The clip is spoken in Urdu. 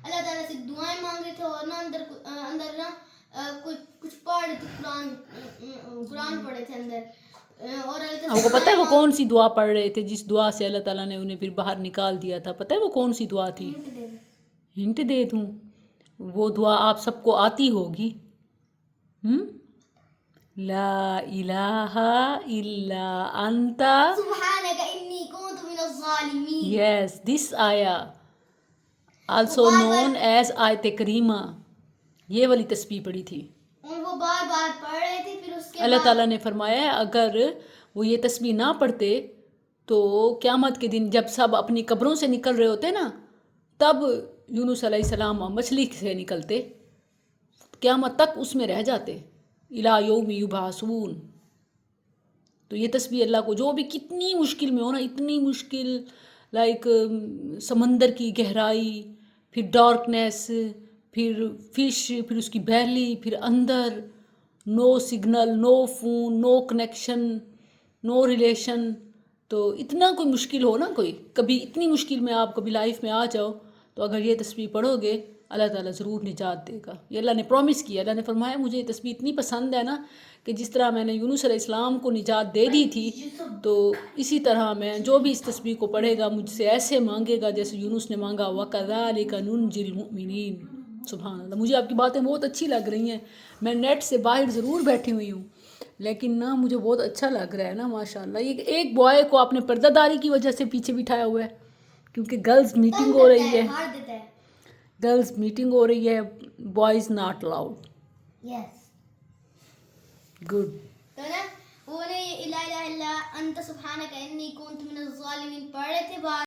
اللہ تعالیٰ سے دعائیں مانگ رہے تھے اور نا اندر نا کچھ پڑھ رہے تھے، قرآن پڑھے تھے اندر، اور اللہ تعالیٰ آپ کو پتہ ہے وہ کون سی دعا پڑھ رہے تھے جس دعا سے اللہ تعالیٰ نے انہیں پھر باہر نکال دیا تھا؟ پتہ ہے وہ کون سی دعا تھی؟ ہنٹ دے دوں؟ وہ دعا آپ سب کو آتی ہوگی. لا الہ الا انت سبحانک انی کنت من الظالمین. یس دس آیا وہ آلسو بار نون بار ایز آیت کریمہ، یہ والی تسبیح پڑھی تھی. وہ بار بار پڑھ رہے تھے، پھر اس کے اللہ بعد تعالیٰ نے فرمایا ہے اگر وہ یہ تسبیح نہ پڑھتے تو قیامت کے دن جب سب اپنی قبروں سے نکل رہے ہوتے نا، تب یونس علیہ السلام مچھلی سے نکلتے، قیامت تک اس میں رہ جاتے، الی یوم یبعثون. تو یہ تسبیح اللہ کو جو بھی کتنی مشکل میں ہو نا، اتنی مشکل، لائک سمندر کی گہرائی، پھر ڈارکنیس، پھر فش، پھر اس کی بیلی، پھر اندر نو سگنل، نو فون، نو کنیکشن، نو ریلیشن. تو اتنا کوئی مشکل ہو نا، کوئی کبھی اتنی مشکل میں آپ کبھی لائف میں آ جاؤ، تو اگر یہ تسبیح پڑھو گے اللہ تعالیٰ ضرور نجات دے گا. یہ اللہ نے پرومس کیا، اللہ نے فرمایا مجھے یہ تسبیح اتنی پسند ہے نا کہ جس طرح میں نے یونس علیہ السلام کو نجات دے دی تھی، تو اسی طرح میں جو بھی اس تسبیح کو پڑھے گا مجھ سے ایسے مانگے گا جیسے یونس نے مانگا. وَكَذَلِكَ نُنْجِي الْمُؤْمِنِينَ. سبحان اللہ. مجھے آپ کی باتیں بہت اچھی لگ رہی ہیں. میں نیٹ سے باہر ضرور بیٹھی ہوئی ہوں، لیکن نا مجھے بہت اچھا لگ رہا ہے نا ماشاء اللہ. یہ ایک بوائے کو آپ نے پردہ داری کی وجہ سے پیچھے بٹھایا ہوا ہے، کیونکہ گرلز میٹنگ ہو رہی ہے، گرلز میٹنگ ہو رہی ہے، boys not allowed. Yes good. تو نا وہ نے لا الہ الا انت سبحانک انی کنت من الظالمین پڑھ رہے تھے.